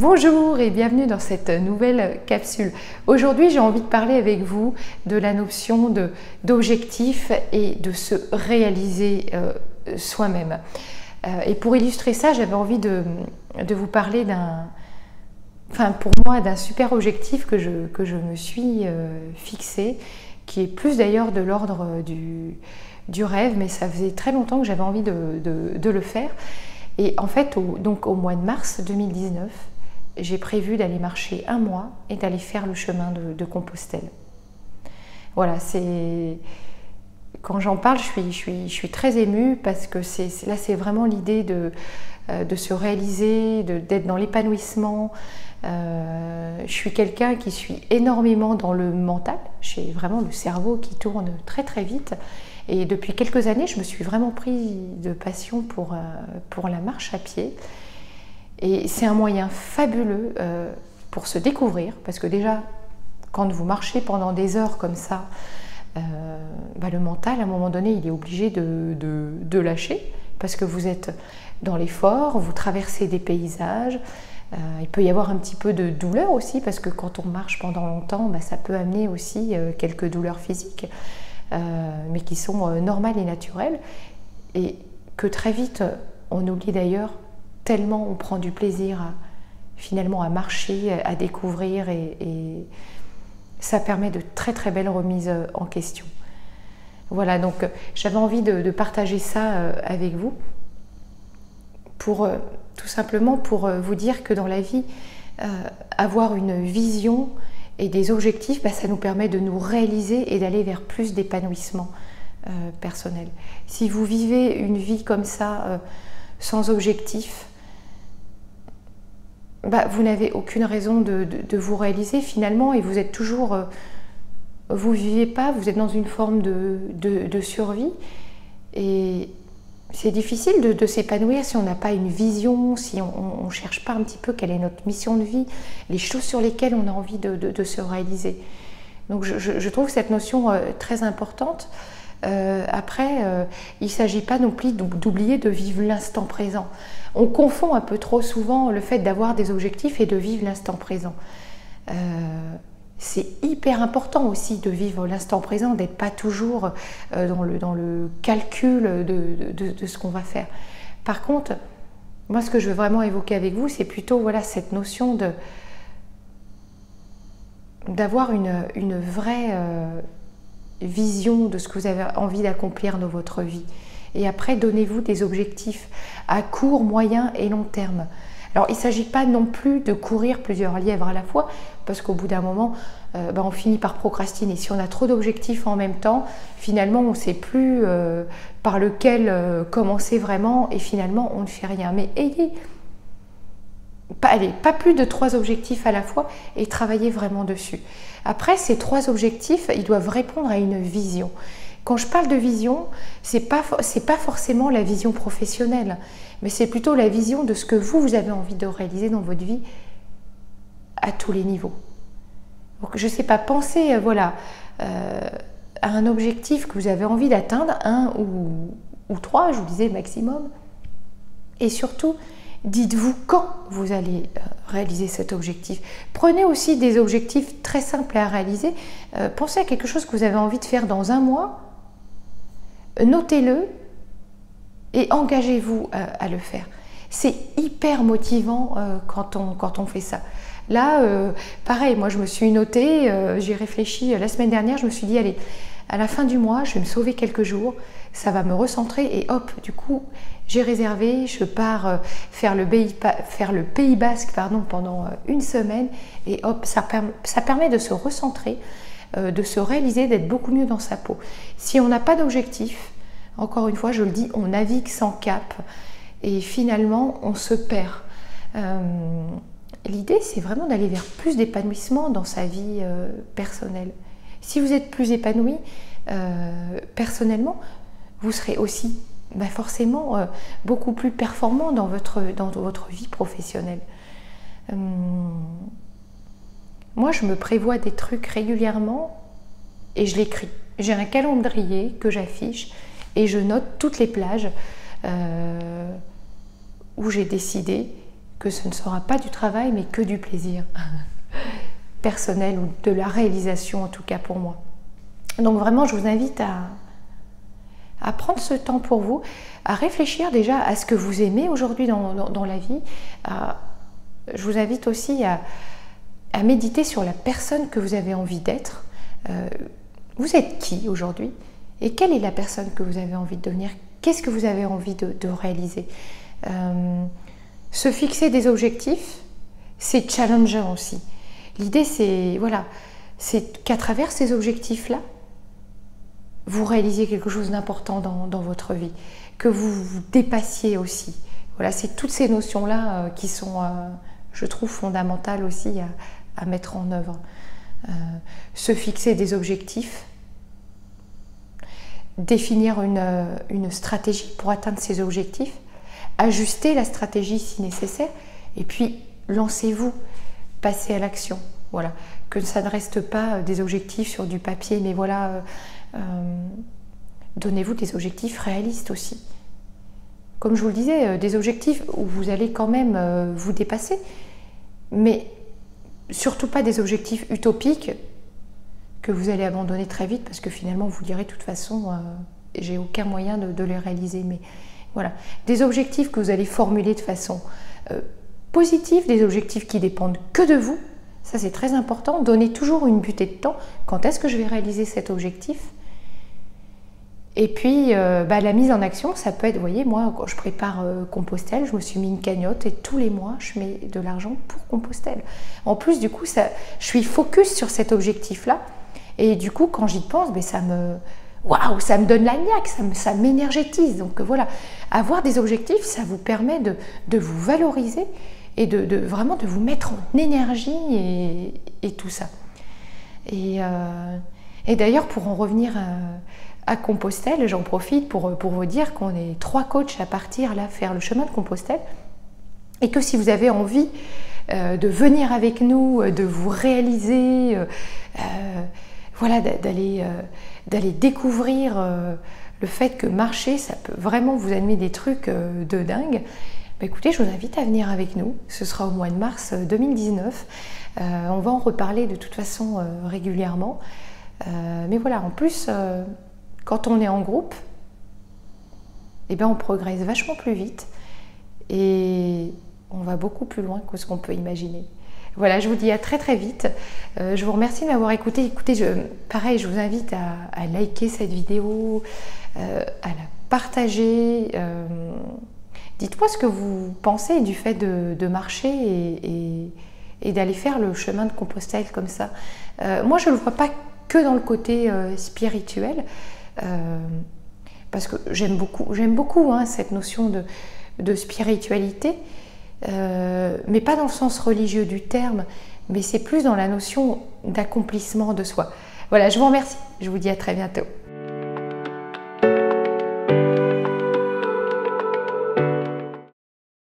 Bonjour et bienvenue dans cette nouvelle capsule. Aujourd'hui, j'ai envie de parler avec vous de la notion d'objectif et de se réaliser soi-même. Et pour illustrer ça, j'avais envie de vous parler pour moi, d'un super objectif que je me suis fixé, qui est plus d'ailleurs de l'ordre du rêve, mais ça faisait très longtemps que j'avais envie de le faire. Et en fait, au mois de mars 2019, j'ai prévu d'aller marcher 1 mois et d'aller faire le chemin de Compostelle. Voilà, quand j'en parle, je suis très émue parce que là, c'est vraiment l'idée de se réaliser, d'être dans l'épanouissement. Je suis quelqu'un qui suis énormément dans le mental. J'ai vraiment le cerveau qui tourne très très vite. Et depuis quelques années, je me suis vraiment pris de passion pour la marche à pied. Et c'est un moyen fabuleux pour se découvrir, parce que déjà, quand vous marchez pendant des heures comme ça, le mental, à un moment donné, il est obligé de lâcher, parce que vous êtes dans l'effort, vous traversez des paysages. Il peut y avoir un petit peu de douleur aussi, parce que quand on marche pendant longtemps, ça peut amener aussi quelques douleurs physiques, mais qui sont normales et naturelles, et que très vite, on oublie d'ailleurs, tellement on prend du plaisir finalement à marcher, à découvrir, et ça permet de très très belles remises en question. Voilà, donc j'avais envie de partager ça avec vous, tout simplement pour vous dire que dans la vie, avoir une vision et des objectifs, ça nous permet de nous réaliser et d'aller vers plus d'épanouissement personnel. Si vous vivez une vie comme ça, sans objectif, vous n'avez aucune raison de vous réaliser finalement, et vous êtes toujours, vous vivez pas, vous êtes dans une forme de survie, et c'est difficile de s'épanouir si on n'a pas une vision, si on ne cherche pas un petit peu quelle est notre mission de vie, les choses sur lesquelles on a envie de se réaliser. Donc je trouve cette notion très importante. Après, il ne s'agit pas non plus d'oublier de vivre l'instant présent. On confond un peu trop souvent le fait d'avoir des objectifs et de vivre l'instant présent. C'est hyper important aussi de vivre l'instant présent, d'être pas toujours dans le calcul de ce qu'on va faire. Par contre, moi, ce que je veux vraiment évoquer avec vous, c'est plutôt cette notion d'avoir une vraie vision de ce que vous avez envie d'accomplir dans votre vie. Et après, donnez-vous des objectifs à court, moyen et long terme. Alors, il ne s'agit pas non plus de courir plusieurs lièvres à la fois, parce qu'au bout d'un moment, on finit par procrastiner. Si on a trop d'objectifs en même temps, finalement, on ne sait plus par lequel commencer vraiment, et finalement, on ne fait rien. Mais pas plus de 3 objectifs à la fois, et travaillez vraiment dessus. Après, ces 3 objectifs, ils doivent répondre à une vision. Quand je parle de vision, c'est pas forcément la vision professionnelle, mais c'est plutôt la vision de ce que vous avez envie de réaliser dans votre vie à tous les niveaux. Donc, je ne sais pas, pensez à un objectif que vous avez envie d'atteindre, 1 ou 3, je vous disais maximum, et surtout, dites-vous quand vous allez réaliser cet objectif. Prenez aussi des objectifs très simples à réaliser. Pensez à quelque chose que vous avez envie de faire dans 1 mois. Notez-le et engagez-vous à le faire. C'est hyper motivant quand on fait ça. Là, pareil, moi je me suis notée, j'ai réfléchi la semaine dernière, je me suis dit, allez, à la fin du mois, je vais me sauver quelques jours, ça va me recentrer, et hop, du coup, j'ai réservé, je pars faire le Pays Basque pendant 1 semaine, et hop, ça permet de se recentrer, de se réaliser, d'être beaucoup mieux dans sa peau. Si on n'a pas d'objectif, encore une fois, je le dis, on navigue sans cap, et finalement, on se perd. L'idée, c'est vraiment d'aller vers plus d'épanouissement dans sa vie personnelle. Si vous êtes plus épanoui personnellement, vous serez aussi forcément beaucoup plus performant dans votre vie professionnelle. Moi, je me prévois des trucs régulièrement et je l'écris. J'ai un calendrier que j'affiche et je note toutes les plages où j'ai décidé que ce ne sera pas du travail, mais que du plaisir personnel ou de la réalisation, en tout cas pour moi. Donc vraiment, je vous invite à prendre ce temps pour vous, à réfléchir déjà à ce que vous aimez aujourd'hui dans la vie. Je vous invite aussi à méditer sur la personne que vous avez envie d'être. Vous êtes qui aujourd'hui? Et quelle est la personne que vous avez envie de devenir? Qu'est-ce que vous avez envie de réaliser? Se fixer des objectifs, c'est challengeant aussi. L'idée, c'est voilà, c'est qu'à travers ces objectifs-là, vous réalisiez quelque chose d'important dans votre vie, que vous vous dépassiez aussi. Voilà, c'est toutes ces notions-là qui sont, je trouve, fondamentales aussi à mettre en œuvre. Se fixer des objectifs, définir une stratégie pour atteindre ces objectifs, ajuster la stratégie si nécessaire, et puis lancez-vous, passez à l'action. Voilà, que ça ne reste pas des objectifs sur du papier, mais voilà, donnez-vous des objectifs réalistes aussi. Comme je vous le disais, des objectifs où vous allez quand même vous dépasser, mais surtout pas des objectifs utopiques que vous allez abandonner très vite parce que finalement vous direz de toute façon j'ai aucun moyen de les réaliser. Mais voilà, des objectifs que vous allez formuler de façon positive, des objectifs qui dépendent que de vous. Ça c'est très important. Donnez toujours une butée de temps. Quand est-ce que je vais réaliser cet objectif? Et puis la mise en action, ça peut être, vous voyez, moi quand je prépare Compostelle, je me suis mis une cagnotte et tous les mois je mets de l'argent pour Compostelle. En plus du coup, je suis focus sur cet objectif-là et du coup quand j'y pense, waouh, ça me donne la niaque, ça m'énergétise. Donc voilà, avoir des objectifs, ça vous permet de vous valoriser et vraiment de vous mettre en énergie et tout ça. Et d'ailleurs, pour en revenir à Compostelle, j'en profite pour vous dire qu'on est 3 coachs à partir là faire le chemin de Compostelle et que si vous avez envie de venir avec nous, de vous réaliser, voilà, d'aller découvrir le fait que marcher, ça peut vraiment vous amener des trucs de dingue, écoutez, je vous invite à venir avec nous. Ce sera au mois de mars 2019. On va en reparler de toute façon régulièrement. Mais voilà, en plus, quand on est en groupe, on progresse vachement plus vite et on va beaucoup plus loin que ce qu'on peut imaginer. Voilà, je vous dis à très très vite. Je vous remercie de m'avoir écouté. Écoutez, pareil, je vous invite à liker cette vidéo, à la partager. Dites-moi ce que vous pensez du fait de marcher et d'aller faire le chemin de Compostelle comme ça. Moi, je ne le vois pas que dans le côté spirituel, parce que j'aime beaucoup cette notion de spiritualité, mais pas dans le sens religieux du terme, mais c'est plus dans la notion d'accomplissement de soi. Voilà, je vous remercie, je vous dis à très bientôt.